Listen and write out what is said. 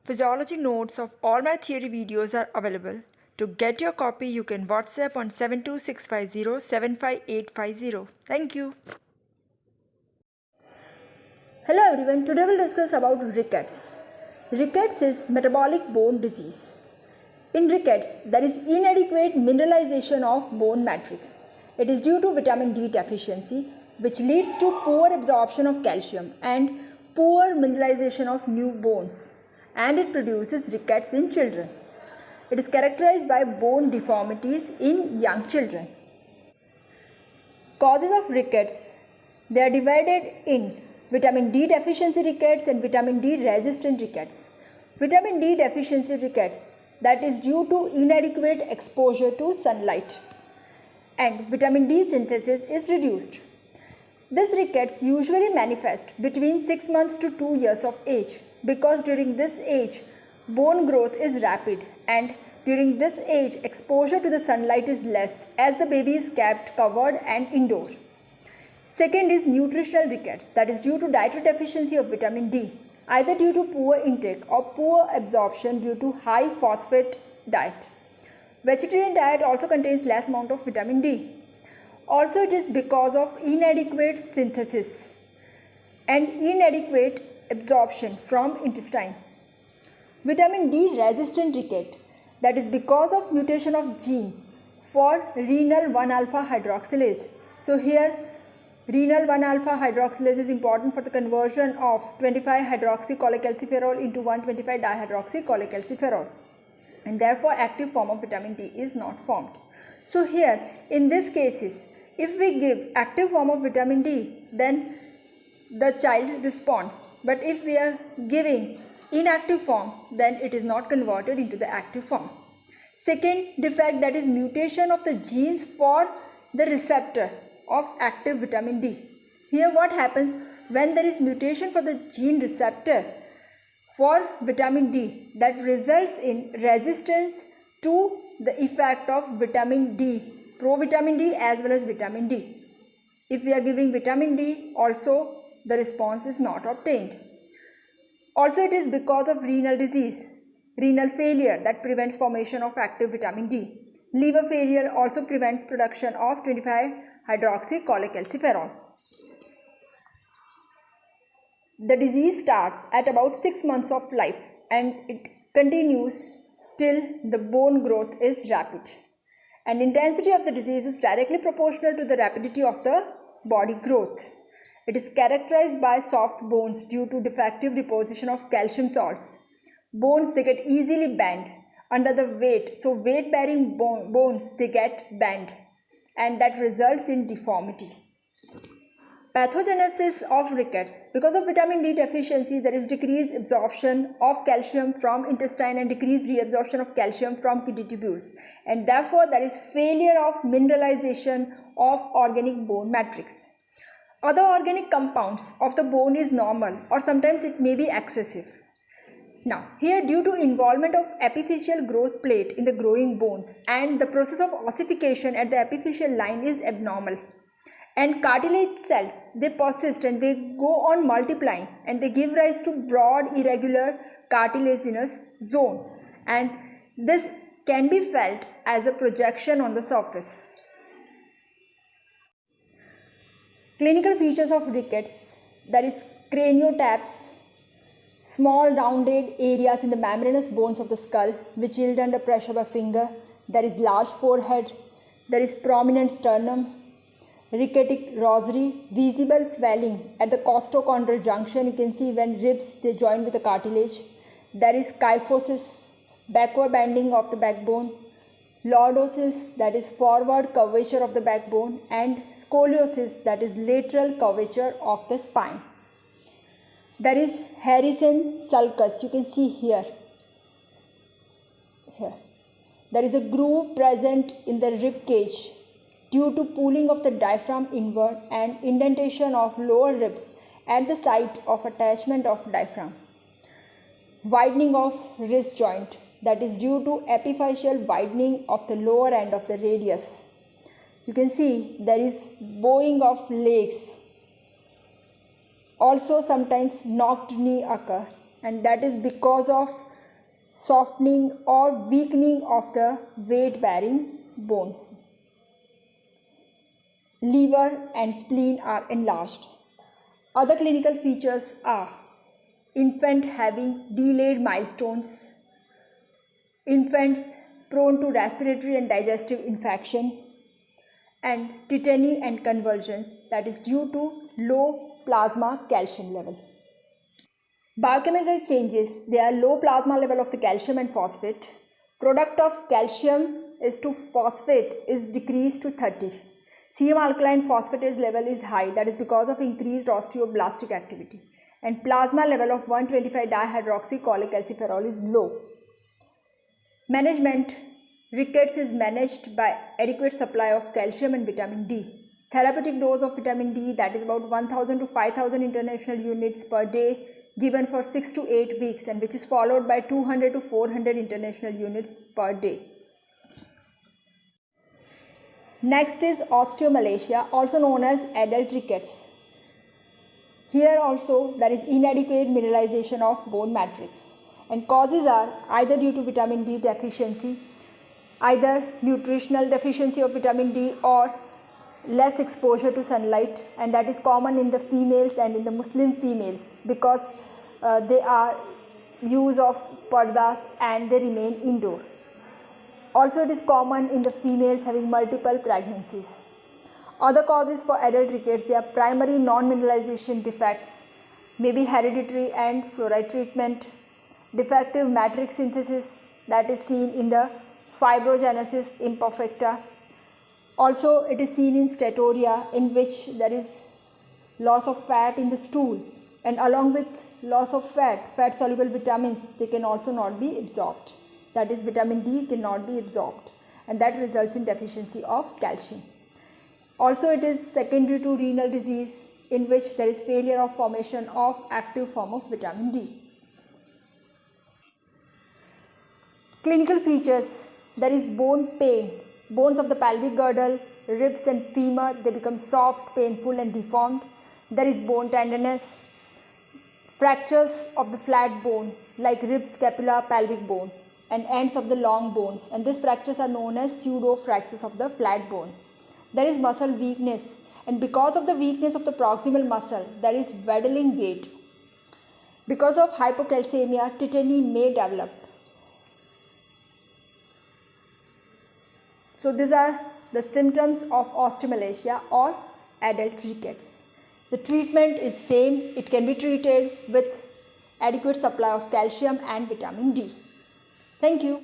Physiology notes of all my theory videos are available. To get your copy, you can WhatsApp on 72650 75850. Thank you. Hello everyone, today we'll discuss about rickets. Rickets is metabolic bone disease. In rickets, there is inadequate mineralization of bone matrix. It is due to vitamin D deficiency, which leads to poor absorption of calcium and poor mineralization of new bones, and it produces rickets in children. It is characterized by bone deformities in young children. Causes of rickets, they are divided in vitamin D deficiency rickets and vitamin D resistant rickets. Vitamin D deficiency rickets, that is due to inadequate exposure to sunlight, and vitamin D synthesis is reduced. This rickets usually manifest between 6 months to 2 years of age, because during this age bone growth is rapid, and during this age exposure to the sunlight is less as the baby is kept covered and indoor. Second is nutritional rickets, that is due to dietary deficiency of vitamin D, either due to poor intake or poor absorption due to high phosphate diet. Vegetarian diet also contains less amount of vitamin D. Also, it is because of inadequate synthesis and inadequate absorption from intestine. Vitamin D resistant ricket, that is because of mutation of gene for renal 1-alpha hydroxylase. So here renal 1-alpha hydroxylase is important for the conversion of 25-hydroxycholecalciferol into 1,25-dihydroxycholecalciferol, and therefore active form of vitamin D is not formed. So here in these cases, if we give active form of vitamin D, then the child responds, but if we are giving inactive form, then it is not converted into the active form. Second defect, that is mutation of the genes for the receptor of active vitamin D. Here what happens when there is mutation for the gene receptor for vitamin D, that results in resistance to the effect of vitamin D, provitamin D as well as vitamin D. If we are giving vitamin D, also the response is not obtained. Also, it is because of renal disease, renal failure, that prevents formation of active vitamin D. Liver failure also prevents production of 25-hydroxycholecalciferol. The disease starts at about 6 months of life and it continues till the bone growth is rapid. And intensity of the disease is directly proportional to the rapidity of the body growth. It is characterized by soft bones due to defective deposition of calcium salts. Bones, they get easily bent under the weight, so weight bearing bones, they get bent, and that results in deformity. Pathogenesis of rickets. Because of vitamin D deficiency, there is decreased absorption of calcium from intestine and decreased reabsorption of calcium from kidney tubules, and therefore there is failure of mineralization of organic bone matrix. Other organic compounds of the bone is normal, or sometimes it may be excessive. Now here, due to involvement of epiphyseal growth plate in the growing bones, and the process of ossification at the epiphyseal line is abnormal, and cartilage cells, they persist and they go on multiplying and they give rise to broad irregular cartilaginous zone, and this can be felt as a projection on the surface. Clinical features of rickets, that is craniotaps, small rounded areas in the membranous bones of the skull which yield under pressure by finger. There is large forehead, there is prominent sternum, ricketic rosary, visible swelling at the costochondral junction. You can see when ribs, they join with the cartilage. There is kyphosis, backward bending of the backbone, lordosis, that is forward curvature of the backbone, and scoliosis, that is lateral curvature of the spine. There is Harrison sulcus, you can see here. There is a groove present in the rib cage due to pulling of the diaphragm inward and indentation of lower ribs at the site of attachment of diaphragm. Widening of wrist joint, that is due to epiphyseal widening of the lower end of the radius. You can see there is bowing of legs. Also sometimes knocked knee occur, and that is because of softening or weakening of the weight-bearing bones. Liver and spleen are enlarged. Other clinical features are infant having delayed milestones, infants prone to respiratory and digestive infection, and tetany and convulsions, that is due to low plasma calcium level. Biochemical changes, they are low plasma level of the calcium and phosphate. Product of calcium is to phosphate is decreased to 30. Serum alkaline phosphatase level is high, that is because of increased osteoblastic activity. And plasma level of 125 dihydroxycholecalciferol is low. Management, rickets is managed by adequate supply of calcium and vitamin D. Therapeutic dose of vitamin D, that is about 1000 to 5000 international units per day, given for 6 to 8 weeks, and which is followed by 200 to 400 international units per day. Next is osteomalacia, also known as adult rickets. Here also there is inadequate mineralization of bone matrix, and causes are either due to vitamin D deficiency, either nutritional deficiency of vitamin D, or less exposure to sunlight, and that is common in the females and in the Muslim females because they are use of pardas and they remain indoor. Also, it is common in the females having multiple pregnancies. Other causes for adult rickets, they are primary non-mineralization defects, maybe hereditary and fluoride treatment, defective matrix synthesis that is seen in the fibrogenesis imperfecta. Also, it is seen in steatorrhea, in which there is loss of fat in the stool, and along with loss of fat soluble vitamins, they can also not be absorbed. That is, vitamin D cannot be absorbed, and that results in deficiency of calcium. Also, it is secondary to renal disease, in which there is failure of formation of active form of vitamin D. Clinical features, there is bone pain. Bones of the pelvic girdle, ribs and femur, they become soft, painful and deformed. There is bone tenderness. Fractures of the flat bone like rib, scapula, pelvic bone, and ends of the long bones, and these fractures are known as pseudo fractures of the flat bone. There is muscle weakness, and because of the weakness of the proximal muscle, there is waddling gait. Because of hypocalcemia, tetany may develop. So these are the symptoms of osteomalacia or adult rickets. The treatment is same. It can be treated with adequate supply of calcium and vitamin D. Thank you.